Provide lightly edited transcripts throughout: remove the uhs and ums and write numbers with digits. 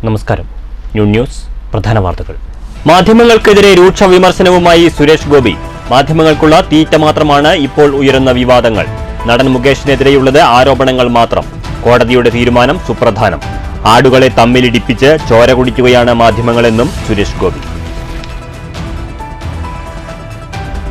നമസ്കാരം. ന്യൂസ് പ്രധാന വാർത്തകൾ. മാധ്യമങ്ങൾക്കെതിരെ രൂക്ഷ വിമർശനവുമായി സുരേഷ് ഗോപി. മാധ്യമങ്ങൾക്കുള്ള തീറ്റ മാത്രമാണ് ഇപ്പോൾ ഉയരുന്ന വിവാദങ്ങൾ. നടൻ മുകേഷിനെതിരെയുള്ളത് ആരോപണങ്ങൾ മാത്രം. കോടതിയുടെ തീരുമാനം സുപ്രധാനം. ആടുകളെ തമ്മിലിടിപ്പിച്ച് ചോര കുടിക്കുകയാണ് മാധ്യമങ്ങളെന്നും സുരേഷ് ഗോപി.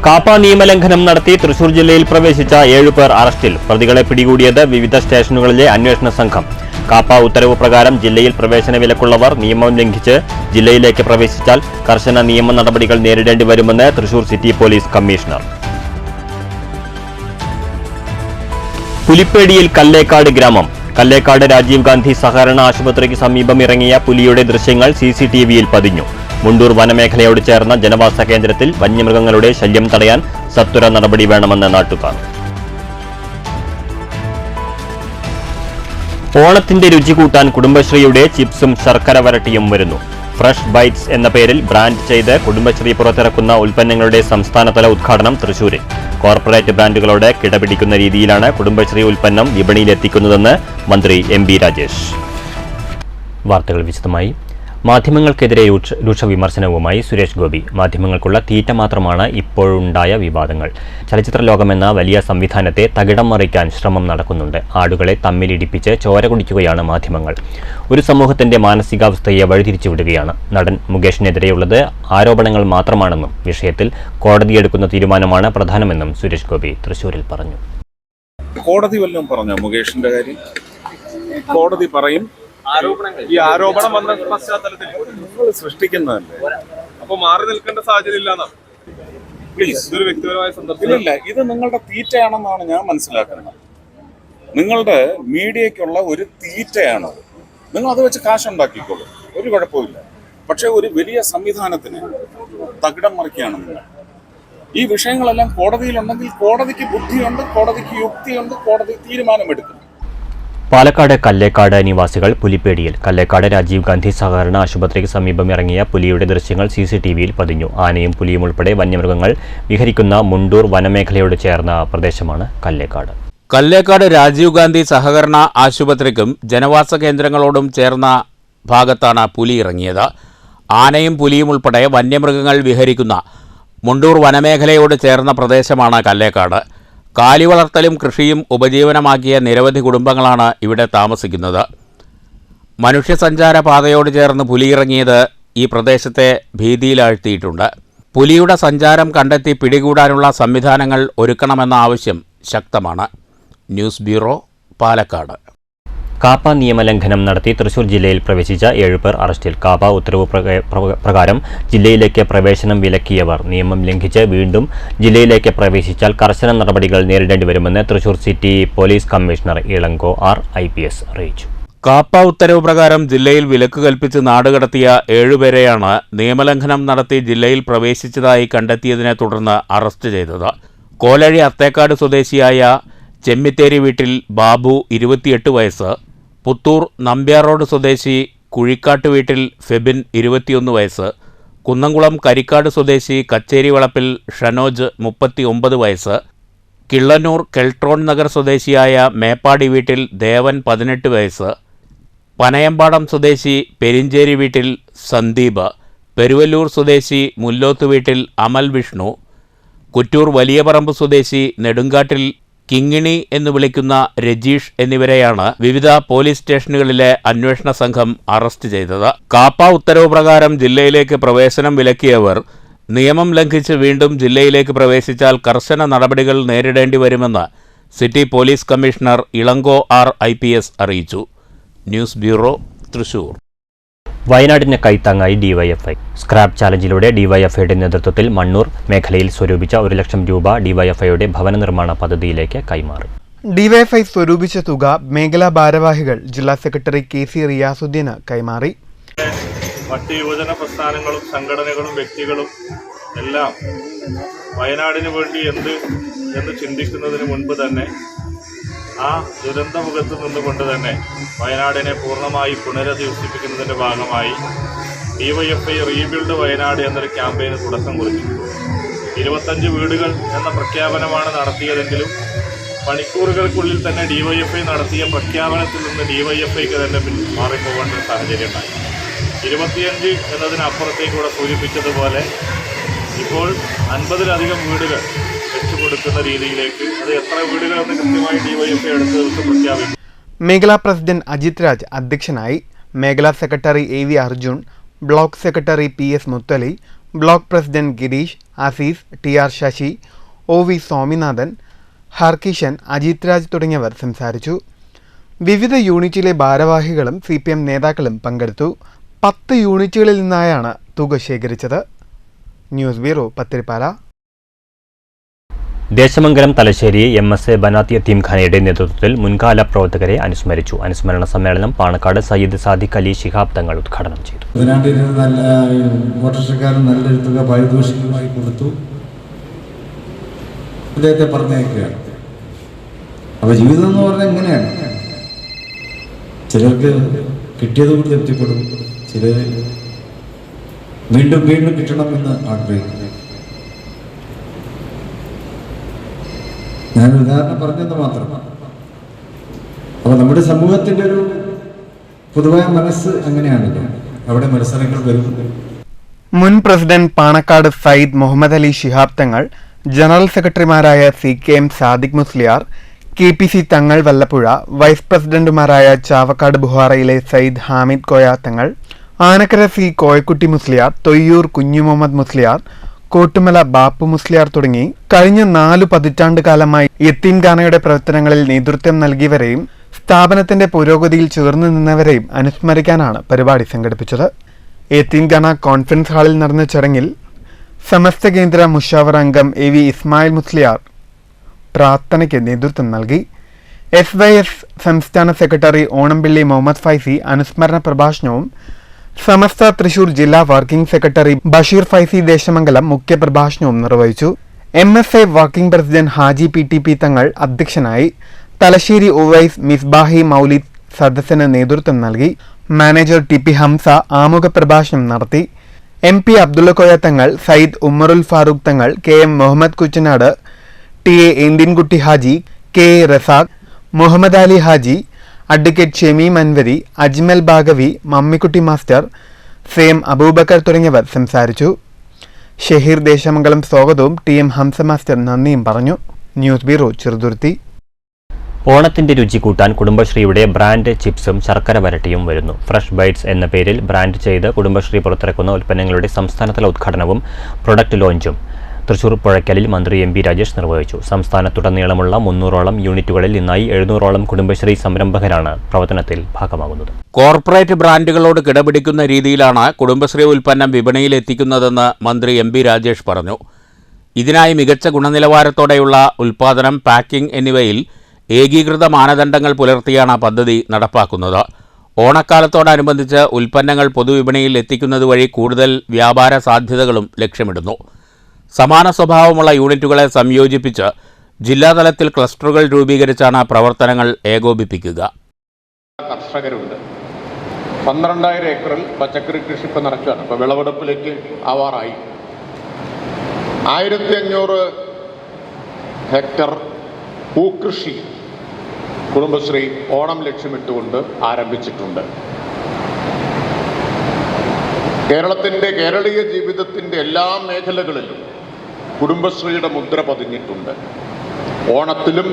കാപ്പ നിയമലംഘനം നടത്തി തൃശൂർ ജില്ലയിൽ പ്രവേശിച്ച 7 പേർ അറസ്റ്റിൽ. പ്രതികളെ പിടികൂടിയത് വിവിധ സ്റ്റേഷനുകളിലെ അന്വേഷണ സംഘം. കാപ്പ ഉത്തരവ് പ്രകാരം ജില്ലയിൽ പ്രവേശന വിലക്കുള്ളവർ നിയമം ലംഘിച്ച് ജില്ലയിലേക്ക് പ്രവേശിച്ചാൽ കർശന നിയമ നടപടികൾ നേരിടേണ്ടി വരുമെന്ന് തൃശൂർ സിറ്റി പോലീസ് കമ്മീഷണർ. പുലിപ്പേടിയിൽ കല്ലേക്കാട് ഗ്രാമം. കല്ലേക്കാട് രാജീവ് ഗാന്ധി സഹകരണ ആശുപത്രിക്ക് സമീപം ഇറങ്ങിയ പുലിയുടെ ദൃശ്യങ്ങൾ CCTVയിൽ പതിഞ്ഞു. മുണ്ടൂർ വനമേഖലയോട് ചേർന്ന ജനവാസ കേന്ദ്രത്തിൽ വന്യമൃഗങ്ങളുടെ ശല്യം തടയാൻ സത്വര നടപടി വേണമെന്ന് നാട്ടുകാർ. ഓണത്തിന്റെ രുചി കൂട്ടാൻ കുടുംബശ്രീയുടെ ചിപ്സും ശർക്കര വരട്ടിയും വരുന്നു. ഫ്രഷ് ബൈറ്റ്സ് എന്ന പേരിൽ ബ്രാൻഡ് ചെയ്ത് കുടുംബശ്രീ പുറത്തിറക്കുന്ന ഉൽപ്പന്നങ്ങളുടെ സംസ്ഥാനതല ഉദ്ഘാടനം തൃശൂരിൽ. കോർപ്പറേറ്റ് ബ്രാൻഡുകളോട് കിടപിടിക്കുന്ന രീതിയിലാണ് കുടുംബശ്രീ ഉൽപ്പന്നം വിപണിയിലെത്തിക്കുന്നതെന്ന് മന്ത്രി MB രാജേഷ്. വാർത്തകൾ വിശദമായി. മാധ്യമങ്ങൾക്കെതിരെ രൂക്ഷ വിമർശനവുമായി സുരേഷ് ഗോപി. മാധ്യമങ്ങൾക്കുള്ള തീറ്റ മാത്രമാണ് ഇപ്പോഴുണ്ടായ വിവാദങ്ങൾ. ചലച്ചിത്ര ലോകമെന്ന വലിയ സംവിധാനത്തെ തകിടം മറിക്കാൻ ശ്രമം നടക്കുന്നുണ്ട്. ആടുകളെ തമ്മിലിടിപ്പിച്ച് ചോര കുടിക്കുകയാണ് മാധ്യമങ്ങൾ. ഒരു സമൂഹത്തിന്റെ മാനസികാവസ്ഥയെ വഴിതിരിച്ചുവിടുകയാണ്. നടൻ മുകേഷിനെതിരെയുള്ളത് ആരോപണങ്ങൾ മാത്രമാണെന്നും വിഷയത്തിൽ കോടതിയെടുക്കുന്ന തീരുമാനമാണ് പ്രധാനമെന്നും സുരേഷ് ഗോപി തൃശൂരിൽ പറഞ്ഞു. കോടതി വല്ലതും പറഞ്ഞോ മുകേഷിന്റെ കാര്യം? കോടതി പറയും. ഈ ആരോപണം വന്ന പശ്ചാത്തലത്തിൽ നിങ്ങൾ സൃഷ്ടിക്കുന്നതല്ലേ, അപ്പൊ മാറി നിൽക്കേണ്ട സാഹചര്യം ഇല്ലാന്നാ? പ്ലീസ്, ഇതൊരു വ്യക്തിപരമായ സന്ദർഭം. ഇല്ല, ഇത് നിങ്ങളുടെ തീറ്റയാണെന്നാണ് ഞാൻ മനസ്സിലാക്കുന്നത്. നിങ്ങളുടെ മീഡിയക്കുള്ള ഒരു തീറ്റയാണ്. നിങ്ങൾ അത് വെച്ച് കാശുണ്ടാക്കിക്കോളൂ, ഒരു കുഴപ്പമില്ല. പക്ഷെ ഒരു വലിയ സംവിധാനത്തിന് തകിടം മറിക്കുകയാണ് നിങ്ങൾ. ഈ വിഷയങ്ങളെല്ലാം കോടതിയിലുണ്ടെങ്കിൽ കോടതിക്ക് ബുദ്ധിയുണ്ട്, കോടതിക്ക് യുക്തിയുണ്ട്, കോടതി തീരുമാനമെടുക്കും. പാലക്കാട് കല്ലേക്കാട് നിവാസികൾ പുലിപ്പേടിയിൽ. കല്ലേക്കാട് രാജീവ് ഗാന്ധി സഹകരണ ആശുപത്രിക്ക് സമീപം ഇറങ്ങിയ പുലിയുടെ ദൃശ്യങ്ങൾ CCTVയിൽ പതിഞ്ഞു. ആനയും പുലിയും ഉൾപ്പെടെ വന്യമൃഗങ്ങൾ വിഹരിക്കുന്ന മുണ്ടൂർ വനമേഖലയോട് ചേർന്ന പ്രദേശമാണ് കല്ലേക്കാട്. കല്ലേക്കാട് രാജീവ് ഗാന്ധി സഹകരണ ആശുപത്രിക്കും ജനവാസ കേന്ദ്രങ്ങളോടും ചേർന്ന ഭാഗത്താണ് പുലി ഇറങ്ങിയത്. ആനയും പുലിയും ഉൾപ്പെടെ വന്യമൃഗങ്ങൾ വിഹരിക്കുന്ന മുണ്ടൂർ വനമേഖലയോട് ചേർന്ന പ്രദേശമാണ് കല്ലേക്കാട്. കാലി വളർത്തലും കൃഷിയും ഉപജീവനമാക്കിയ നിരവധി കുടുംബങ്ങളാണ് ഇവിടെ താമസിക്കുന്നത്. മനുഷ്യസഞ്ചാര പാതയോട് ചേർന്ന് പുലിയിറങ്ങിയത് ഈ പ്രദേശത്തെ ഭീതിയിലാഴ്ത്തിയിട്ടുണ്ട്. പുലിയുടെ സഞ്ചാരം കണ്ടെത്തി പിടികൂടാനുള്ള സംവിധാനങ്ങൾ ഒരുക്കണമെന്ന ആവശ്യം ശക്തമാണ്. News bureau, Palakkad. കാപ്പ നിയമലംഘനം നടത്തി തൃശൂർ ജില്ലയിൽ പ്രവേശിച്ച 7 പേർ അറസ്റ്റിൽ. കാപ്പ ഉത്തരവ് പ്രകാരം ജില്ലയിലേക്ക് പ്രവേശനം വിലക്കിയവർ നിയമം ലംഘിച്ച് വീണ്ടും ജില്ലയിലേക്ക് പ്രവേശിച്ചാൽ കർശന നടപടികൾ നേരിടേണ്ടി വരുമെന്ന് Thrissur city police commissioner Ilango R IPS അറിയിച്ചു. കാപ്പ ഉത്തരവ് പ്രകാരം ജില്ലയിൽ വിലക്ക് കൽപ്പിച്ച് നാടുകടത്തിയ 7 പേരെയാണ് നിയമലംഘനം നടത്തി ജില്ലയിൽ പ്രവേശിച്ചതായി കണ്ടെത്തിയതിനെ തുടർന്ന് അറസ്റ്റ് ചെയ്തത്. കോലഴി അത്തേക്കാട് സ്വദേശിയായ ചെമ്മിത്തേരി വീട്ടിൽ ബാബു 28 വയസ്സ്, പുത്തൂർ നമ്പ്യാർ റോഡ് സ്വദേശി കുഴിക്കാട്ട് വീട്ടിൽ ഫെബിൻ 21 വയസ്സ്, കുന്നംകുളം കരിക്കാട് സ്വദേശി കച്ചേരി വളപ്പിൽ ഷനോജ് 39 വയസ്സ്, കിള്ളന്നൂർ കെൽട്രോൺ നഗർ സ്വദേശിയായ മേപ്പാടി വീട്ടിൽ ദേവൻ 18 വയസ്സ്, പനയമ്പാടം സ്വദേശി പെരിഞ്ചേരി വീട്ടിൽ സന്ദീപ്, പെരുവല്ലൂർ സ്വദേശി മുല്ലോത്ത് വീട്ടിൽ അമൽ വിഷ്ണു, കുറ്റൂർ വലിയപറമ്പ് സ്വദേശി നെടുങ്കാട്ടിൽ കിങ്ങിണി എന്ന് വിളിക്കുന്ന രജീഷ് എന്നിവരെയാണ് വിവിധ പോലീസ് സ്റ്റേഷനുകളിലെ അന്വേഷണ സംഘം അറസ്റ്റ് ചെയ്തത്. കാപ്പ ഉത്തരവ് പ്രകാരം ജില്ലയിലേക്ക് പ്രവേശനം വിലക്കിയവർ നിയമം ലംഘിച്ച് വീണ്ടും ജില്ലയിലേക്ക് പ്രവേശിച്ചാൽ കർശന നടപടികൾ നേരിടേണ്ടി വരുമെന്ന് city police commissioner Ilango R IPS അറിയിച്ചു. News bureau, Thrissur. വയനാടിന് കൈത്താങ്ങായി DYFI. സ്ക്രാപ്പ് ചാലഞ്ചിലൂടെ DYFIയുടെ നേതൃത്വത്തിൽ മണ്ണൂർ മേഖലയിൽ സ്വരൂപിച്ച 1 ലക്ഷം രൂപ DYFIയുടെ ഭവന നിർമ്മാണ പദ്ധതിയിലേക്ക് കൈമാറി. DYFI സ്വരൂപിച്ച തുക മേഖലാ ഭാരവാഹികൾ ജില്ലാ സെക്രട്ടറി KC റിയാസുദ്ദീന് കൈമാറി. മറ്റ് യുവജന പ്രസ്ഥാനങ്ങളും സംഘടനകളും വ്യക്തികളും എല്ലാം വയനാടിന് വേണ്ടി എന്ന് ചിന്തിക്കുന്നതിന് മുൻപ് തന്നെ ആ ദുരന്തമുഖത്ത് നിന്നുകൊണ്ട് തന്നെ വയനാടിനെ പൂർണ്ണമായി പുനരധിവസിപ്പിക്കുന്നതിൻ്റെ ഭാഗമായി DYFI റീബിൽഡ് വയനാട് എന്നൊരു ക്യാമ്പയിന് തുടക്കം കുറിച്ചു. 25 വീടുകൾ എന്ന പ്രഖ്യാപനമാണ് നടത്തിയതെങ്കിലും മണിക്കൂറുകൾക്കുള്ളിൽ തന്നെ ഡിവൈഎഫ്ഐ നടത്തിയ പ്രഖ്യാപനത്തിൽ നിന്ന് ഡിവൈഎഫ്ഐക്ക് തന്നെ മാറിപ്പോകേണ്ട സാഹചര്യമുണ്ടായി. 25 എന്നതിനപ്പുറത്തേക്കൂടെ സൂചിപ്പിച്ചതുപോലെ ഇപ്പോൾ 50-ലധികം വീടുകൾ വെച്ചു കൊടുക്കുന്ന രീതിയിലേക്ക്, അത് എത്ര വീടുകളെന്ന് കൃത്യമായി ഡിവൈഎഫ്ഐ അടുത്ത ദിവസം പ്രഖ്യാപിക്കും. മേഖലാ പ്രസിഡന്റ് അജിത് രാജ് അധ്യക്ഷനായി. മേഖലാ secretary AV Arjun, block secretary PS Muthali, block president Girish, Azeez, TR Sasi, OV Swaminathan, Harkishan, Ajith Raj തുടങ്ങിയവർ സംസാരിച്ചു. വിവിധ യൂണിറ്റിലെ ഭാരവാഹികളും CPM നേതാക്കളും പങ്കെടുത്തു. 10 യൂണിറ്റുകളിൽ നിന്നായാണ് തുക ശേഖരിച്ചത്. News bureau, Pathirippala. Desamangalam Thalassery MSA Banath യത്തീംഖാനയുടെ നേതൃത്വത്തിൽ മുൻകാല പ്രവർത്തകരെ അനുസ്മരിച്ചു. അനുസ്മരണ സമ്മേളനം പാണക്കാട് സയ്യിദ് സാദിഖ് അലി ശിഹാബ് തങ്ങൾ ഉദ്ഘാടനം ചെയ്തു. ഓട്ടോറിക്ഷക്കാരൻ നല്ലൊരു തുക പാരിതോഷികമായി കൊടുത്തു, അദ്ദേഹത്തെ പറഞ്ഞേക്കുകയാണ്. അപ്പോൾ ജീവിതം എന്ന് പറഞ്ഞാൽ എങ്ങനെയാണ്? ചിലർക്ക് കിട്ടിയത് കൊണ്ട് തൃപ്തിപ്പെടും, ചിലർ വീണ്ടും വീണ്ടും കിട്ടണമെന്ന് ആഗ്രഹിക്കുന്നു. ഞാൻ ഉദാഹരണം പറഞ്ഞത് മാത്രമാണ്. അപ്പോൾ നമ്മുടെ സമൂഹത്തിൻ്റെ ഒരു പൊതുവായ മനസ്സ് അങ്ങനെയാണല്ലോ, അവിടെ മത്സരങ്ങൾ വരും. മുൻ പ്രസിഡന്റ് പാണക്കാട് സയ്യിദ് മുഹമ്മദ് അലി ശിഹാബ് തങ്ങൾ, ജനറൽ സെക്രട്ടറിമാരായ CKM സാദിഖ് മുസ്ലിയാർ, KPC തങ്ങൾ വല്ലപ്പുഴ, വൈസ് പ്രസിഡന്റുമാരായ ചാവക്കാട് ബുഹാറയിലെ സയ്യിദ് ഹാമിദ് കോയ തങ്ങൾ, ആനക്കര C കോയക്കുട്ടി മുസ്ലിയാർ, തൊയ്യൂർ കുഞ്ഞു മുഹമ്മദ് മുസ്ലിയാർ, കോട്ടുമല ബാപ്പു മുസ്ലിയാർ തുടങ്ങി കഴിഞ്ഞ 4 പതിറ്റാണ്ട് കാലമായി യത്തീംഖാനയുടെ പ്രവർത്തനങ്ങളിൽ നേതൃത്വം നൽകിയവരെയും സ്ഥാപനത്തിന്റെ പുരോഗതിയിൽ ചേർന്ന് നിന്നവരെയും അനുസ്മരിക്കാനാണ് പരിപാടി സംഘടിപ്പിച്ചത്. യത്തീംഖാന കോൺഫറൻസ് ഹാളിൽ നടന്ന ചടങ്ങിൽ സമസ്ത കേന്ദ്ര മുഷാവറ അംഗം AV ഇസ്മായിൽ മുസ്ലിയാർ പ്രാർത്ഥനയ്ക്ക് നേതൃത്വം നൽകി. SYS സംസ്ഥാന സെക്രട്ടറി ഓണംപിള്ളി മുഹമ്മദ് ഫൈസി അനുസ്മരണ പ്രഭാഷണവും സമസ്ത തൃശൂർ ജില്ലാ വർക്കിംഗ് സെക്രട്ടറി ബഷീർ ഫൈസി ദേശമംഗലം മുഖ്യപ്രഭാഷണവും നിർവഹിച്ചു. MSA working president Haji PTP തങ്ങൾ അധ്യക്ഷനായി. തലശ്ശേരി ഉവൈസ് മിസ്ബാഹി മൗലിദ് സദസ്സിന് നേതൃത്വം നൽകി. മാനേജർ TP ഹംസ ആമുഖ പ്രഭാഷണം നടത്തി. MP അബ്ദുള്ളക്കോയ തങ്ങൾ, Sayyid ഉമ്മറുൽ Farooq Thangal, KM Muhammad Kuchanad, TA Indiankutty Haji, KA Razak, Muhammad Ali Haji, advocate Shameem Anwari, Ajmal Bagavi, Mammikutty master, Saim Abubakar തുടങ്ങിയവർ സംസാരിച്ചു. ഷഹീർ ദേശമംഗലം സ്വാഗതവും TM ഹംസ മാസ്റ്റർ നന്ദിയും പറഞ്ഞു. News bureau, Cheruthuruthy. ഓണത്തിന്റെ രുചി കൂട്ടാൻ കുടുംബശ്രീയുടെ ബ്രാൻഡ് ചിപ്സും ശർക്കര വരട്ടിയും വരുന്നു. ഫ്രഷ് ബൈറ്റ്സ് എന്ന പേരിൽ ബ്രാൻഡ് ചെയ്ത് കുടുംബശ്രീ പുറത്തിറക്കുന്ന ഉൽപ്പന്നങ്ങളുടെ സംസ്ഥാനതല ഉദ്ഘാടനവും പ്രൊഡക്റ്റ് ലോഞ്ചും തൃശൂർ പുഴയ്ക്കലിൽ മന്ത്രി MP രാജേഷ് നിർവഹിച്ചു. സംസ്ഥാനത്തുടനീളമുള്ള 300ഓളം യൂണിറ്റുകളിൽ നിന്നായി 700ഓളം കുടുംബശ്രീ സംരംഭകരാണ് പ്രവർത്തനത്തിൽ ഭാഗമാകുന്നത്. കോർപ്പറേറ്റ് ബ്രാൻഡുകളോട് കിടപിടിക്കുന്ന രീതിയിലാണ് കുടുംബശ്രീ ഉൽപ്പന്നം വിപണിയിൽ എത്തിക്കുന്നതെന്ന് മന്ത്രി MP രാജേഷ് പറഞ്ഞു. ഇതിനായി മികച്ച ഗുണനിലവാരത്തോടെയുള്ള ഉൽപ്പാദനം, പാക്കിംഗ് എന്നിവയിൽ ഏകീകൃത മാനദണ്ഡങ്ങൾ പുലർത്തിയാണ് പദ്ധതി നടപ്പാക്കുന്നത്. ഓണക്കാലത്തോടനുബന്ധിച്ച് ഉൽപ്പന്നങ്ങൾ പൊതുവിപണിയിൽ എത്തിക്കുന്നത് വഴി കൂടുതൽ വ്യാപാര സാധ്യതകളും ലക്ഷ്യമിടുന്നു. സമാന സ്വഭാവമുള്ള യൂണിറ്റുകളെ സംയോജിപ്പിച്ച് ജില്ലാതലത്തിൽ ക്ലസ്റ്ററുകൾ രൂപീകരിച്ചാണ് പ്രവർത്തനങ്ങൾ ഏകോപിപ്പിക്കുക. കർഷകരുണ്ട്. 12,000 ഏക്കറിൽ പച്ചക്കറി കൃഷി ഇപ്പം നടക്കുകയാണ്. ഇപ്പോൾ വിളവെടുപ്പിലേക്ക് ആവാറായി. 1500 ഹെക്ടർ പൂക്കൃഷി കുടുംബശ്രീ ഓണം ലക്ഷ്യമിട്ടുകൊണ്ട് ആരംഭിച്ചിട്ടുണ്ട്. കേരളത്തിൻ്റെ കേരളീയ ജീവിതത്തിൻ്റെ എല്ലാ മേഖലകളിലും കുടുംബശ്രീയുടെ മുദ്ര പതിഞ്ഞിട്ടുണ്ട്. ഓണത്തിലും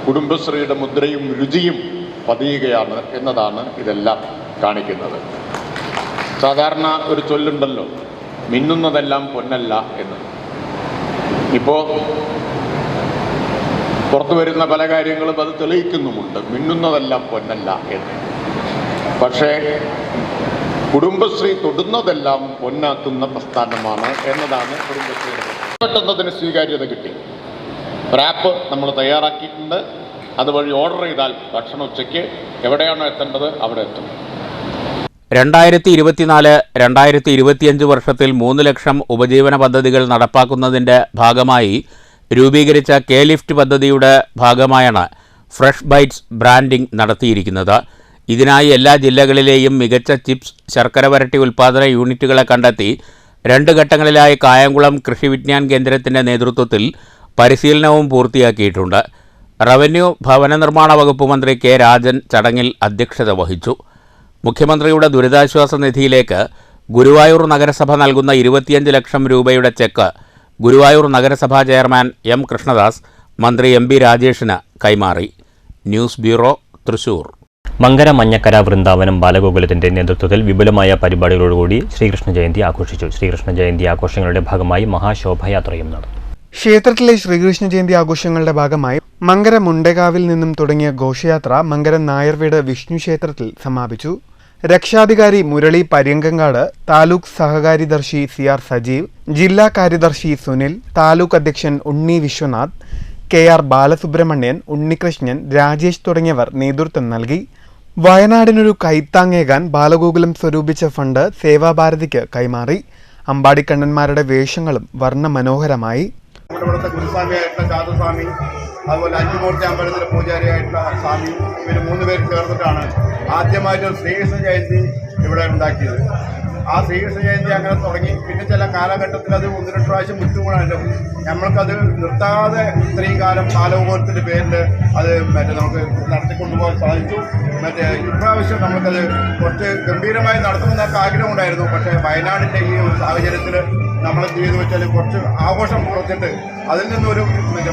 കുടുംബശ്രീയുടെ മുദ്രയും രുചിയും പതിയുകയാണ് എന്നതാണ് ഇതെല്ലാം കാണിക്കുന്നത്. സാധാരണ ഒരു ചൊല്ലുണ്ടല്ലോ, മിന്നുന്നതെല്ലാം പൊന്നല്ല എന്ന്. ഇപ്പോൾ പുറത്തു വരുന്ന പല കാര്യങ്ങളും അത് തെളിയിക്കുന്നുമുണ്ട്, മിന്നുന്നതെല്ലാം പൊന്നല്ല എന്ന്. പക്ഷേ കുടുംബശ്രീ തൊടുന്നതെല്ലാം പൊന്നാക്കുന്ന പ്രസ്ഥാനമാണ് എന്നതാണ് കുടുംബശ്രീയുടെ. പെട്ടെന്നതിന് സ്വീകാര്യത കിട്ടി. ആപ്പ് നമ്മൾ തയ്യാറാക്കിയിട്ടുണ്ട്. അതുവഴി ഓർഡർ ചെയ്താൽ ഭക്ഷണം ഉച്ചയ്ക്ക് എവിടെയാണോ എത്തേണ്ടത് അവിടെ എത്തും. 2024-2025 വർഷത്തിൽ 3 ലക്ഷം ഉപജീവന പദ്ധതികൾ നടപ്പാക്കുന്നതിൻ്റെ ഭാഗമായി രൂപീകരിച്ച K-ലിഫ്റ്റ് പദ്ധതിയുടെ ഭാഗമായാണ് ഫ്രഷ് ബൈറ്റ്സ് ബ്രാൻഡിംഗ് നടത്തിയിരിക്കുന്നത്. ഇതിനായി എല്ലാ ജില്ലകളിലെയും മികച്ച ചിപ്സ്, ശർക്കര വരട്ടി ഉൽപ്പാദന യൂണിറ്റുകളെ കണ്ടെത്തി 2 ഘട്ടങ്ങളിലായി കായംകുളം കൃഷി വിജ്ഞാൻ കേന്ദ്രത്തിൻ്റെ നേതൃത്വത്തിൽ പരിശീലനവും പൂർത്തിയാക്കിയിട്ടുണ്ട്. റവന്യൂ ഭവന നിർമ്മാണ വകുപ്പ് മന്ത്രി K. രാജൻ ചടങ്ങിൽ അധ്യക്ഷത വഹിച്ചു. മുഖ്യമന്ത്രിയുടെ ദുരിതാശ്വാസ നിധിയിലേക്ക് ഗുരുവായൂർ നഗരസഭ നൽകുന്ന 25 ലക്ഷം രൂപയുടെ ചെക്ക് ഗുരുവായൂർ നഗരസഭാ ചെയർമാൻ എം കൃഷ്ണദാസ് മന്ത്രി എം ബി രാജേഷിന് കൈമാറി. News bureau, Thrissur. മങ്കര മഞ്ഞക്കര വൃന്ദാവനം ബാലഗോകുലത്തിന്റെ നേതൃത്വത്തിൽ വിപുലമായ പരിപാടികളോടുകൂടി ശ്രീകൃഷ്ണ ജയന്തി ആഘോഷിച്ചു. ശ്രീകൃഷ്ണ ജയന്തി ആഘോഷങ്ങളുടെ ഭാഗമായി മഹാശോഭയാത്രയും നടന്നു. ക്ഷേത്രത്തിലെ ശ്രീകൃഷ്ണ ജയന്തി ആഘോഷങ്ങളുടെ ഭാഗമായി മങ്കര മുണ്ടേകാവിൽ നിന്നും തുടങ്ങിയ ഘോഷയാത്ര മങ്കര നായർവീട് വിഷ്ണു ക്ഷേത്രത്തിൽ സമാപിച്ചു. രക്ഷാധികാരി മുരളി പര്യങ്കങ്കാട്, താലൂക്ക് സഹകാര്യദർശി CR സജീവ്, ജില്ലാ കാര്യദർശി സുനിൽ, താലൂക്ക് അധ്യക്ഷൻ ഉണ്ണി വിശ്വനാഥ്, KR ബാലസുബ്രഹ്മണ്യൻ, ഉണ്ണികൃഷ്ണൻ, രാജേഷ് തുടങ്ങിയവർ നേതൃത്വം നൽകി. വയനാടിനൊരു കൈത്താങ്ങേകാൻ ബാലഗോകുലം സ്വരൂപിച്ച ഫണ്ട് സേവാഭാരതിക്ക് കൈമാറി. അമ്പാടിക്കണ്ണന്മാരുടെ വേഷങ്ങളും വർണ്ണമനോഹരമായി. ഇവിടുത്തെ ഗുരുസ്വാമിയായിട്ടുള്ള ചാതുസ്വാമി, അതുപോലെ അഞ്ചുമൂർത്തി അമ്പലത്തിലെ പൂജാരിയായിട്ടുള്ള സ്വാമി, ഇവർ 3 പേർ ചേർന്നിട്ടാണ് ആദ്യമായിട്ട് ശ്രീകൃഷ്ണ ജയന്തി ഇവിടെ ഉണ്ടാക്കിയത്. ആ ശ്രീകൃഷ്ണ ജയന്തി അങ്ങനെ തുടങ്ങി. പിന്നെ ചില കാലഘട്ടത്തിൽ അത് 1-2 പ്രാവശ്യം വിട്ടുകൂടാനും നമ്മൾക്കത് നിർത്താതെ ഇത്രയും കാലം ബാലഗോകുലത്തിൻ്റെ പേരിൽ അത് നമുക്ക് നടത്തിക്കൊണ്ടുപോകാൻ സാധിച്ചു. ഇപ്രാവശ്യം നമുക്കത് കുറച്ച് ഗംഭീരമായി നടത്തുമെന്നൊക്കെ ആഗ്രഹമുണ്ടായിരുന്നു. പക്ഷേ വയനാടിൻ്റെ ഈ ഒരു സാഹചര്യത്തിൽ നമ്മളെന്ത് ചെയ്തു വെച്ചാൽ കുറച്ച് ആഘോഷം കുറച്ചിട്ട് അതിൽ നിന്നൊരു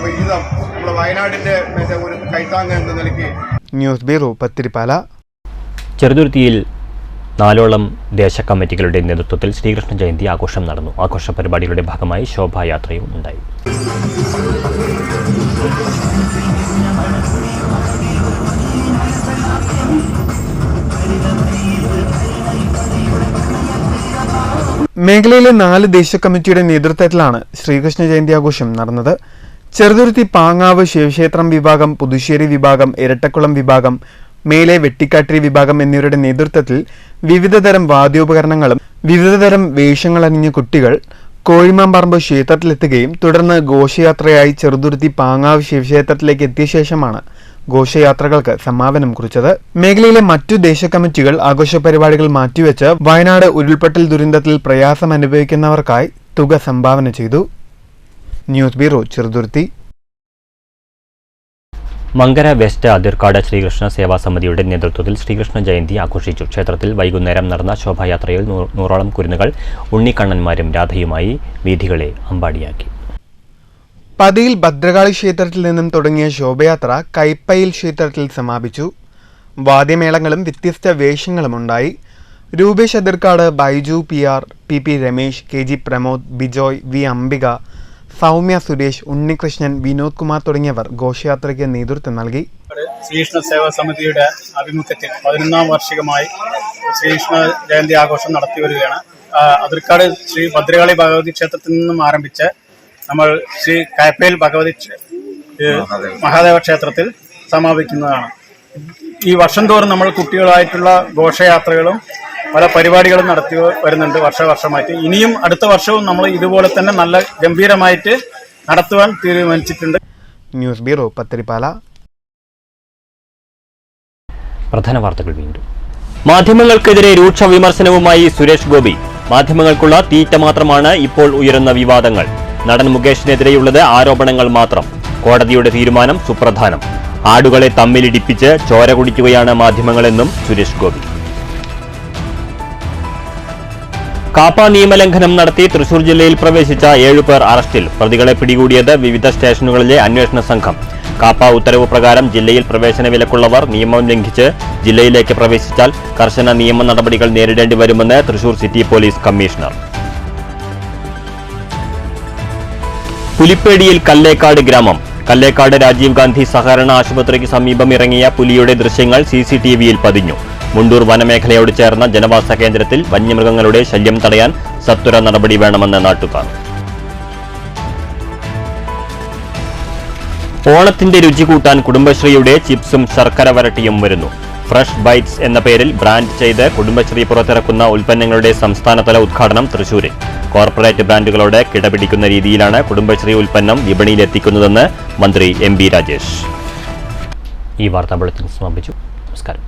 വിഹിതം നമ്മുടെ വയനാടിൻ്റെ ഒരു കൈത്താങ്ങ് എന്ന നിലയ്ക്ക്. News bureau, Pathirippala. ചെറുതുരുത്തിയിൽ 4ഓളം ദേശകമ്മിറ്റികളുടെ നേതൃത്വത്തിൽ ശ്രീകൃഷ്ണ ജയന്തി ആഘോഷം നടന്നു. ആഘോഷ പരിപാടികളുടെ ഭാഗമായി ശോഭായാത്രയും ഉണ്ടായി. മേഖലയിലെ 4 ദേശകമ്മിറ്റിയുടെ നേതൃത്വത്തിലാണ് ശ്രീകൃഷ്ണ ജയന്തി ആഘോഷം നടന്നത്. ചെറുതുരുത്തി പാങ്ങാവ് ശിവക്ഷേത്രം വിഭാഗം, പുതുശ്ശേരി വിഭാഗം, ഇരട്ടക്കുളം വിഭാഗം, മേലെ വെട്ടിക്കാട്ടിരി വിഭാഗം എന്നിവരുടെ നേതൃത്വത്തിൽ വിവിധതരം വാദ്യോപകരണങ്ങളും വിവിധതരം വേഷങ്ങളണിഞ്ഞ കുട്ടികൾ കോഴിമാമ്പറമ്പ് ക്ഷേത്രത്തിലെത്തുകയും തുടർന്ന് ഘോഷയാത്രയായി ചെറുതുരുത്തി പാങ്ങാവ് ശിവക്ഷേത്രത്തിലേക്ക് എത്തിയ ശേഷമാണ് ഘോഷയാത്രകൾക്ക് സമാപനം കുറിച്ചത്. മേഖലയിലെ മറ്റു ദേശകമ്മിറ്റികൾ ആഘോഷ പരിപാടികൾ മാറ്റിവെച്ച് വയനാട് ഉരുൾപൊട്ടൽ ദുരന്തത്തിൽ പ്രയാസം അനുഭവിക്കുന്നവർക്കായി തുക സംഭാവന ചെയ്തു. News bureau, Cheruthuruthy. Mankara west Athirkkad Sreekrishna Seva സമിതിയുടെ നേതൃത്വത്തിൽ ശ്രീകൃഷ്ണ ജയന്തി ആഘോഷിച്ചു. ക്ഷേത്രത്തിൽ വൈകുന്നേരം നടന്ന ശോഭായാത്രയിൽ 100ഓളം കുരുന്നുകൾ ഉണ്ണിക്കണ്ണന്മാരും രാധയുമായി വീഥികളെ അമ്പാടിയാക്കി. പതിയിൽ ഭദ്രകാളി ക്ഷേത്രത്തിൽ നിന്നും തുടങ്ങിയ ശോഭയാത്ര കൈപ്പയിൽ ക്ഷേത്രത്തിൽ സമാപിച്ചു. വാദ്യമേളങ്ങളും വ്യത്യസ്ത വേഷങ്ങളുമുണ്ടായി. Rupesh അതിർക്കാട്, Baiju PR, PP Ramesh, KG Pramod, Bijoy, V Ambika, Soumya Suresh, Unnikrishnan, Vinod Kumar തുടങ്ങിയവർ ഘോഷയാത്രയ്ക്ക് നേതൃത്വം നൽകി. ശ്രീകൃഷ്ണ സേവാ സമിതിയുടെ ആഭിമുഖ്യത്തിൽ 11ാം വാർഷികമായി ശ്രീകൃഷ്ണ ജയന്തി ആഘോഷം നടത്തി വരികയാണ്. അതിർക്കാട് ശ്രീ ഭദ്രകാളി ഭഗവതി ക്ഷേത്രത്തിൽ നിന്നും ആരംഭിച്ച് നമ്മൾ ശ്രീ കൈപ്പയിൽ ഭഗവതി മഹാദേവ ക്ഷേത്രത്തിൽ സമാപിക്കുന്നതാണ്. ഈ വർഷം തോറും നമ്മൾ കുട്ടികളായിട്ടുള്ള ഘോഷയാത്രകളും പല പരിപാടികളും നടത്തി വരുന്നുണ്ട് വർഷമായിട്ട്. ഇനിയും അടുത്ത വർഷവും നമ്മൾ ഇതുപോലെ തന്നെ നല്ല ഗംഭീരമായിട്ട് നടത്തുവാൻ തീരുമാനിച്ചിട്ടുണ്ട്. News bureau, Pathirippala. പ്രധാന വാർത്തകൾ വീണ്ടും. മാധ്യമങ്ങൾക്കെതിരെ രൂക്ഷ വിമർശനവുമായി സുരേഷ് ഗോപി. മാധ്യമങ്ങൾക്കുള്ള തീറ്റ മാത്രമാണ് ഇപ്പോൾ ഉയരുന്ന വിവാദങ്ങൾ. നടൻ മുകേഷിനെതിരെയുള്ളത് ആരോപണങ്ങൾ മാത്രം. കോടതിയുടെ തീരുമാനം സുപ്രധാനം. ആടുകളെ തമ്മിലിടിപ്പിച്ച് ചോര കുടിക്കുകയാണ് മാധ്യമങ്ങളെന്നും സുരേഷ് ഗോപി. കാപ്പ നിയമലംഘനം നടത്തി തൃശൂർ ജില്ലയിൽ പ്രവേശിച്ച 7 പേർ അറസ്റ്റിൽ. പ്രതികളെ പിടികൂടിയത് വിവിധ സ്റ്റേഷനുകളിലെ അന്വേഷണ സംഘം. കാപ്പ ഉത്തരവ് പ്രകാരം ജില്ലയിൽ പ്രവേശന വിലക്കുള്ളവർ നിയമം ലംഘിച്ച് ജില്ലയിലേക്ക് പ്രവേശിച്ചാൽ കർശന നിയമ നടപടികൾ നേരിടേണ്ടി വരുമെന്ന് തൃശൂർ സിറ്റി പോലീസ് കമ്മീഷണർ. പുലിപ്പേടിയിൽ കല്ലേക്കാട് ഗ്രാമം. കല്ലേക്കാട് രാജീവ് ഗാന്ധി സഹകരണ ആശുപത്രിക്ക് സമീപം ഇറങ്ങിയ പുലിയുടെ ദൃശ്യങ്ങൾ CCTVയിൽ പതിഞ്ഞു. മുണ്ടൂർ വനമേഖലയോട് ചേർന്ന ജനവാസ കേന്ദ്രത്തിൽ വന്യമൃഗങ്ങളുടെ ശല്യം തടയാൻ സത്വര നടപടി വേണമെന്ന് നാട്ടുകാർ. ഓണത്തിന്റെ രുചി കൂട്ടാൻ കുടുംബശ്രീയുടെ ചിപ്സും ശർക്കര വരട്ടിയും വരുന്നു. ഫ്രഷ് ബൈറ്റ്സ് എന്ന പേരിൽ ബ്രാൻഡ് ചെയ്ത് കുടുംബശ്രീ പുറത്തിറക്കുന്ന ഉൽപ്പന്നങ്ങളുടെ സംസ്ഥാനതല ഉദ്ഘാടനം തൃശൂരിൽ. കോർപ്പറേറ്റ് ബ്രാൻഡുകളോട് കിടപിടിക്കുന്ന രീതിയിലാണ് കുടുംബശ്രീ ഉൽപ്പന്നം വിപണിയിലെത്തിക്കുന്നതെന്ന് മന്ത്രി MB രാജേഷ്. ഈ വാർത്താ ബുള്ളറ്റിൻ സമാപിച്ചു. നമസ്കാരം.